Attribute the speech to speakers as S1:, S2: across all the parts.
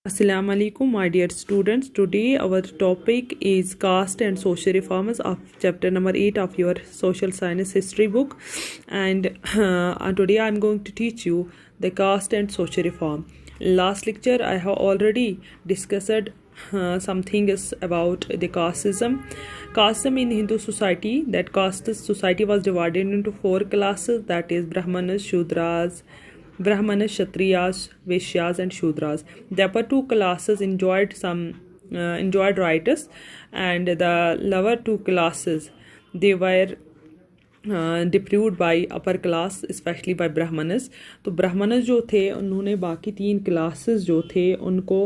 S1: Assalamu alaikum, my dear students. Today our topic is caste and social reforms of chapter number 8 of your social science history book, and today I am going to teach you the caste and social reform. Last lecture I have already discussed some things about the casteism. Casteism in Hindu society, that caste society was divided into 4 classes, that is Brahmanas, Shudras, Kshatriyas, Vaishyas, and Shudras. The upper 2 classes enjoyed rights, and the lower 2 classes, they were deprived by upper class, especially by Brahmanas. तो ब्राह्मणस जो थे उन्होंने बाकी 3 classes जो थे उनको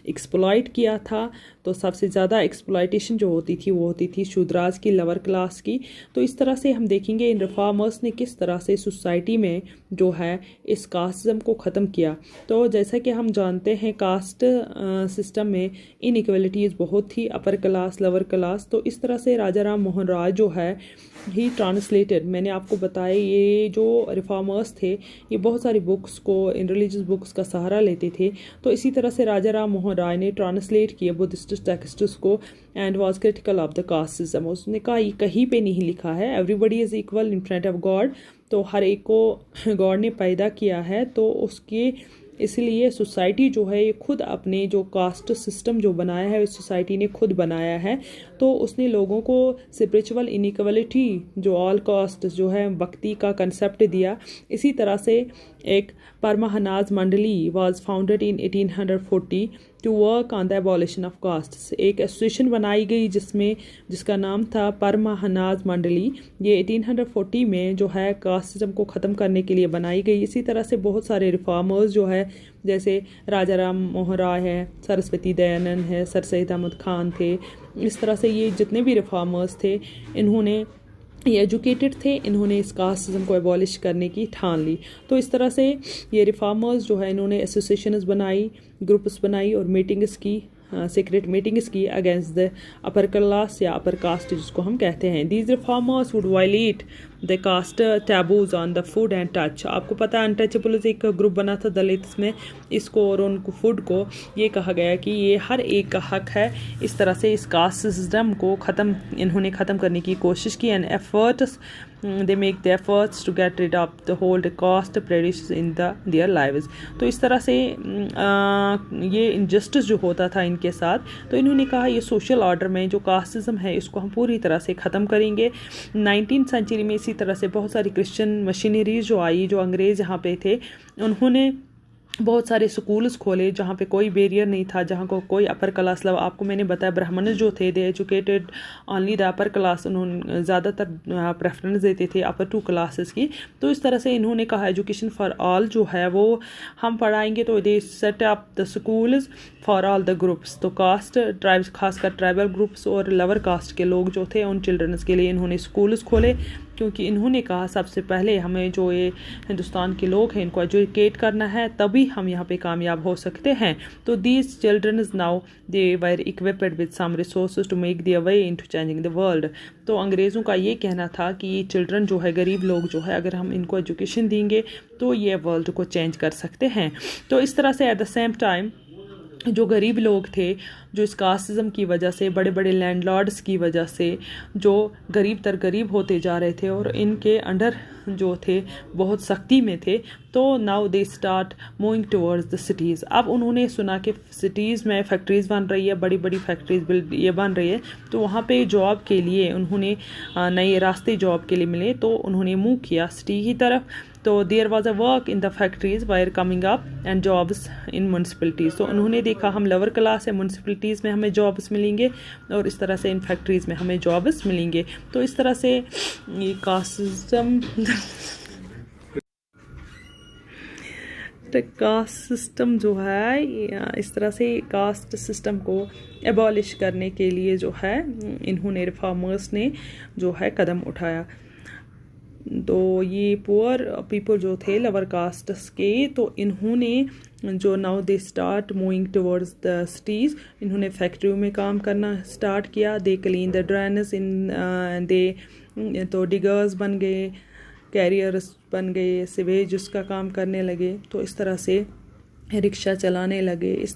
S1: exploit किया था. तो सबसे ज़्यादा एक्सप्लॉइटेशन जो होती थी वो होती थी शूद्रास की, लोअर क्लास की. तो इस तरह से हम देखेंगे इन रिफॉर्मर्स ने किस तरह से सोसाइटी में जो है इस कास्टिज्म को ख़त्म किया. तो जैसा कि हम जानते हैं कास्ट सिस्टम में इनइक्वलिटीज़ बहुत थी, अपर क्लास, लोअर क्लास. तो इस तरह से राजा राम मोहन राय जो है ही ट्रांसलेटेड, मैंने आपको बताया ये जो रिफॉर्मर्स थे ये बहुत सारी बुक्स को, इन रिलीजियस बुक्स का सहारा लेते थे. तो इसी तरह से राजा राम मोहन राय ने ट्रांसलेट किया बुद्धिस्ट टेक्स्ट्स को and was critical of the caste system. उसने कहा ये कहीं पे नहीं लिखा है everybody is equal in front of God. तो हर एक को गॉड ने पैदा किया है, तो उसके इसलिए सोसाइटी जो है ये खुद अपने जो कास्ट सिस्टम जो बनाया है उस सोसाइटी ने खुद बनाया है. तो उसने लोगों को स्पिरिचुअल इनइक्वलिटी जो ऑल कास्ट जो है भक्ति का कंसेप्ट दिया. इसी तरह से एक Paramhans Mandali was founded in 1840 to work on the abolition of caste. एक एसोसिएशन बनाई गई जिसका नाम था परमाहनाज मंडली. ये 1840 में जो है कास्ट सिस्टम को ख़त्म करने के लिए बनाई गई. इसी तरह से बहुत सारे रिफॉर्मर्स जो है जैसे राजा राम मोहन राय है, सरस्वती दयानंद है, सर सैयद अहमद खान थे. इस तरह से ये जितने भी रिफॉर्मर्स थे इन्होंने ये एजुकेटेड थे, इन्होंने इस कास्ट सिस्टम को एबॉलिश करने की ठान ली. तो इस तरह से ये रिफॉर्मर्स जो है इन्होंने एसोसिएशंस बनाई, ग्रुप्स बनाई और मीटिंग्स की, सीक्रेट मीटिंग्स की अगेंस्ट द अपर क्लास या अपर कास्ट जिसको हम कहते हैं. These reformers would violate the caste taboos on the food and touch. आपको पता है अनटचेबल्स एक ग्रुप बना था दलित्स में, इसको और उनको फूड को ये कहा गया कि ये हर एक का हक है. इस तरह से इस कास्ट सिस्टम को इन्होंने ख़त्म करने की कोशिश की. And efforts they make the efforts to get rid of the whole caste prejudice in their lives. तो इस तरह से ये इनजस्टिस जो होता था इनके साथ, तो इन्होंने कहा ये सोशल ऑर्डर में जो कास्टिज्म है इसको हम पूरी तरह से ख़त्म करेंगे. 19th सेंचुरी में इसी तरह से बहुत सारी क्रिश्चियन मशीनरीज जो आई, जो अंग्रेज़ यहाँ पे थे, उन्होंने बहुत सारे स्कूल्स खोले जहाँ पे कोई बैरियर नहीं था, जहाँ को कोई अपर क्लास लव. आपको मैंने बताया ब्राह्मण जो थे they educated only the upper class, उन्होंने ज़्यादातर प्रेफरेंस देते थे अपर 2 क्लासेस की. तो इस तरह से इन्होंने कहा एजुकेशन फॉर ऑल जो है वो हम पढ़ाएंगे. तो they set up the schools for all the groups. तो कास्ट ट्राइब्स, खासकर ट्राइबल ग्रुप्स और लोअर कास्ट के लोग जो थे उन चिल्ड्रंस के लिए इन्होंने स्कूल्स खोले, क्योंकि इन्होंने कहा सबसे पहले हमें जो ये हिंदुस्तान के लोग हैं इनको एजुकेट करना है, तभी हम यहाँ पे कामयाब हो सकते हैं. तो these children is now they were equipped with some resources to make their way into changing the world. तो अंग्रेज़ों का ये कहना था कि ये चिल्ड्रन जो है, गरीब लोग जो है, अगर हम इनको एजुकेशन देंगे तो ये वर्ल्ड को चेंज कर सकते हैं. तो इस तरह से एट द सेम टाइम जो गरीब लोग थे, जो इस कास्टिज्म की वजह से, बड़े बड़े लैंडलॉर्ड्स की वजह से जो गरीब तर गरीब होते जा रहे थे और इनके अंडर जो थे बहुत सख्ती में थे, तो now they start moving towards the cities. अब उन्होंने सुना कि सिटीज़ में फैक्ट्रीज़ बन रही है, बड़ी बड़ी फैक्ट्रीज ये बन रही है, तो वहाँ पे जॉब के लिए उन्होंने नए रास्ते जॉब के लिए मिले, तो उन्होंने मूव किया सिटी की तरफ. तो there was a work in the factories wire coming up and jobs in municipalities. तो उन्होंने देखा हम लोअर क्लास है, म्यूनसिपलिटीज़ में हमें जॉब्स मिलेंगे और इस तरह से इन फैक्ट्रीज़ में हमें जॉब्स मिलेंगे. तो इस तरह से ये कास्ट सिस्टम जो है, इस तरह से कास्ट सिस्टम को एबॉलिश करने के लिए जो है इन्होंने रिफॉर्मर्स ने जो है कदम उठाया. तो ये पुअर पीपल जो थे लोअर कास्ट्स के, तो इन्होंने जो now they start moving towards the cities, इन्होंने फैक्ट्रियों में काम करना स्टार्ट किया. They clean the drainage in they, तो डिगर्स बन गए, कैरियर्स बन गए, सिवेज उसका काम करने लगे. तो इस तरह से रिक्शा चलाने लगे. इस